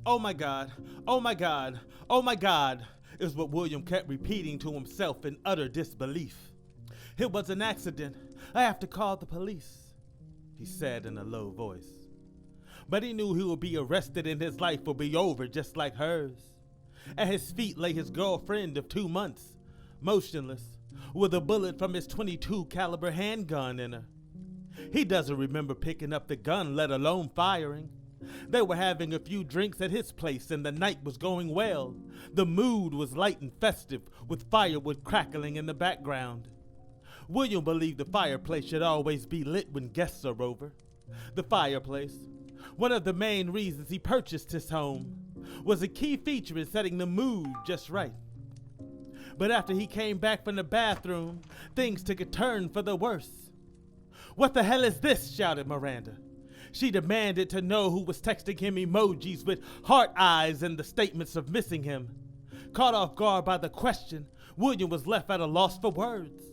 Oh my God, oh my God, oh my God, is what William kept repeating to himself in utter disbelief. It was an accident. I have to call the police, he said in a low voice. But he knew he would be arrested and his life would be over just like hers. At his feet lay his girlfriend of 2 months, motionless, with a bullet from his .22 caliber handgun in her. He doesn't remember picking up the gun, let alone firing. They were having a few drinks at his place and the night was going well. The mood was light and festive, with firewood crackling in the background. William believed the fireplace should always be lit when guests are over. The fireplace, one of the main reasons he purchased his home, was a key feature in setting the mood just right. But after he came back from the bathroom, things took a turn for the worse. "What the hell is this?" shouted Miranda. She demanded to know who was texting him emojis with heart eyes and the statements of missing him. Caught off guard by the question, William was left at a loss for words.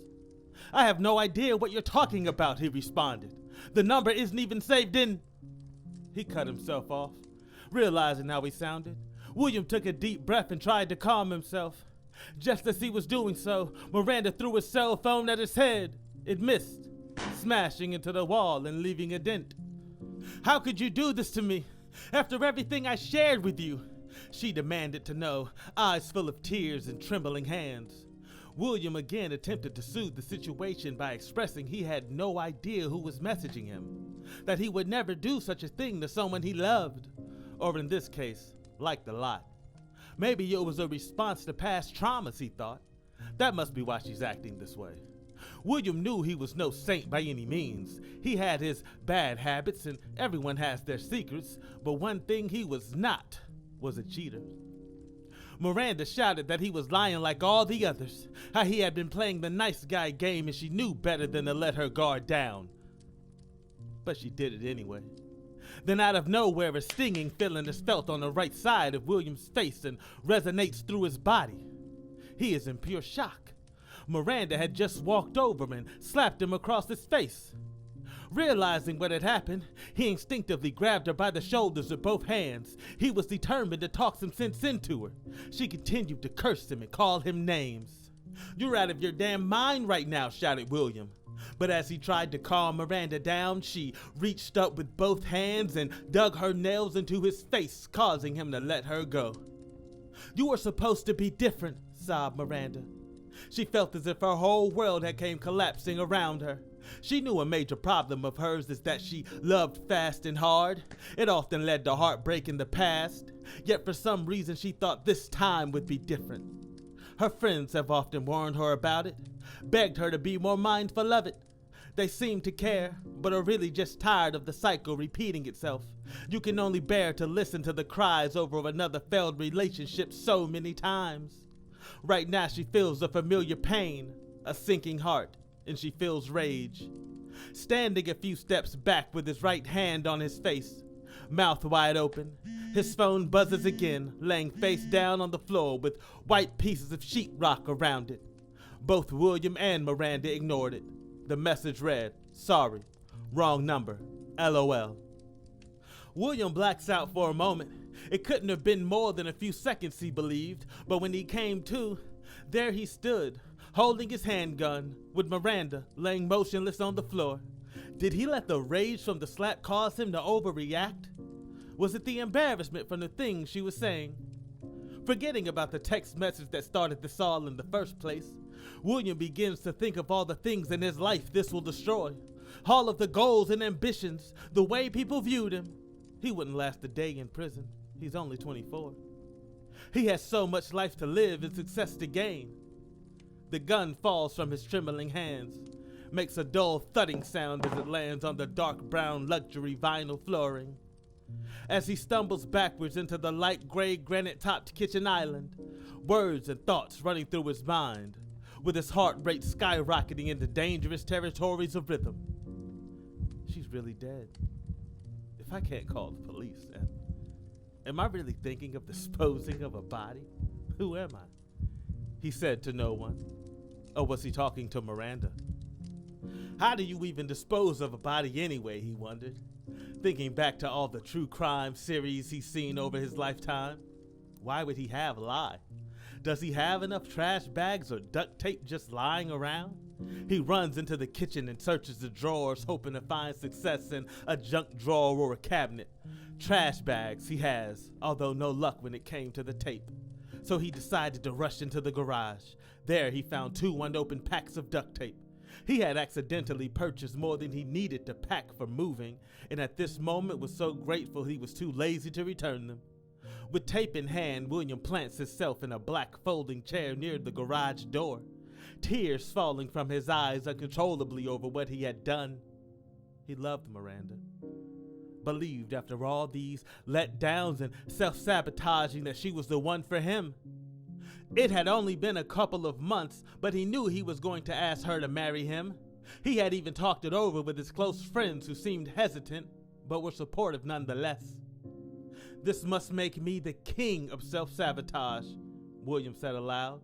"I have no idea what you're talking about," he responded. "The number isn't even saved in..." He cut himself off, realizing how he sounded. William took a deep breath and tried to calm himself. Just as he was doing so, Miranda threw his cell phone at his head. It missed, smashing into the wall and leaving a dent. "How could you do this to me, after everything I shared with you?" she demanded to know, eyes full of tears and trembling hands. William again attempted to soothe the situation by expressing he had no idea who was messaging him, that he would never do such a thing to someone he loved, or in this case, liked a lot. Maybe it was a response to past traumas, he thought. That must be why she's acting this way. William knew he was no saint by any means. He had his bad habits and everyone has their secrets, but one thing he was not was a cheater. Miranda shouted that he was lying like all the others, how he had been playing the nice guy game and she knew better than to let her guard down. But she did it anyway. Then out of nowhere, a stinging feeling is felt on the right side of William's face and resonates through his body. He is in pure shock. Miranda had just walked over and slapped him across his face. Realizing what had happened, he instinctively grabbed her by the shoulders with both hands. He was determined to talk some sense into her. She continued to curse him and call him names. "You're out of your damn mind right now," shouted William. But as he tried to calm Miranda down, she reached up with both hands and dug her nails into his face, causing him to let her go. "You were supposed to be different," sobbed Miranda. She felt as if her whole world had came collapsing around her. She knew a major problem of hers is that she loved fast and hard. It often led to heartbreak in the past, yet for some reason she thought this time would be different. Her friends have often warned her about it, begged her to be more mindful of it. They seem to care, but are really just tired of the cycle repeating itself. You can only bear to listen to the cries over another failed relationship so many times. Right now she feels a familiar pain, a sinking heart, and she feels rage. Standing a few steps back with his right hand on his face, mouth wide open, his phone buzzes again, laying face down on the floor with white pieces of sheetrock around it. Both William and Miranda ignored it. The message read, "Sorry, wrong number, LOL." William blacks out for a moment. It couldn't have been more than a few seconds, he believed, but when he came to, there he stood, holding his handgun, with Miranda laying motionless on the floor. Did he let the rage from the slap cause him to overreact? Was it the embarrassment from the things she was saying? Forgetting about the text message that started this all in the first place, William begins to think of all the things in his life this will destroy. All of the goals and ambitions, the way people viewed him. He wouldn't last a day in prison. He's only 24. He has so much life to live and success to gain. The gun falls from his trembling hands, makes a dull thudding sound as it lands on the dark brown luxury vinyl flooring. As he stumbles backwards into the light gray granite-topped kitchen island, words and thoughts running through his mind, with his heart rate skyrocketing into dangerous territories of rhythm. She's really dead. If I can't call the police, am I really thinking of disposing of a body? Who am I? He said to no one. Or was he talking to Miranda? How do you even dispose of a body anyway, he wondered. Thinking back to all the true crime series he's seen over his lifetime, why would he have lie? Does he have enough trash bags or duct tape just lying around? He runs into the kitchen and searches the drawers, hoping to find success in a junk drawer or a cabinet. Trash bags he has, although no luck when it came to the tape. So he decided to rush into the garage. There he found 2 unopened packs of duct tape. He had accidentally purchased more than he needed to pack for moving, and at this moment was so grateful he was too lazy to return them. With tape in hand, William plants himself in a black folding chair near the garage door, tears falling from his eyes uncontrollably over what he had done. He loved Miranda, believed after all these letdowns and self-sabotaging that she was the one for him. It had only been a couple of months, but he knew he was going to ask her to marry him. He had even talked it over with his close friends who seemed hesitant, but were supportive nonetheless. "This must make me the king of self-sabotage," William said aloud.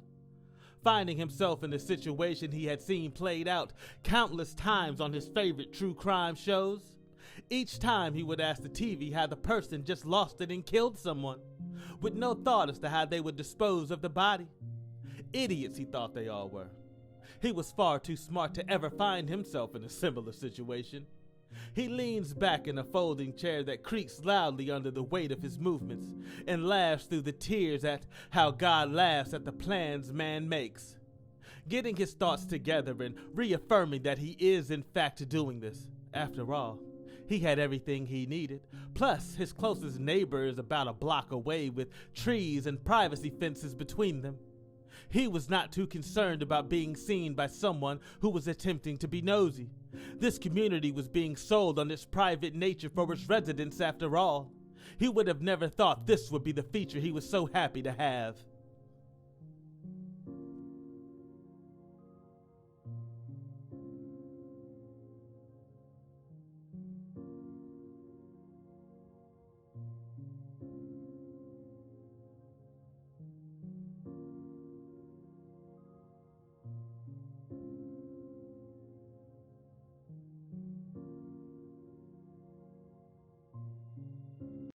Finding himself in the situation he had seen played out countless times on his favorite true crime shows. Each time he would ask the TV how the person just lost it and killed someone, with no thought as to how they would dispose of the body. Idiots he thought they all were. He was far too smart to ever find himself in a similar situation. He leans back in a folding chair that creaks loudly under the weight of his movements and laughs through the tears at how God laughs at the plans man makes. Getting his thoughts together and reaffirming that he is in fact doing this. After all, he had everything he needed. Plus, his closest neighbor is about a block away with trees and privacy fences between them. He was not too concerned about being seen by someone who was attempting to be nosy. This community was being sold on its private nature for its residents after all. He would have never thought this would be the feature he was so happy to have.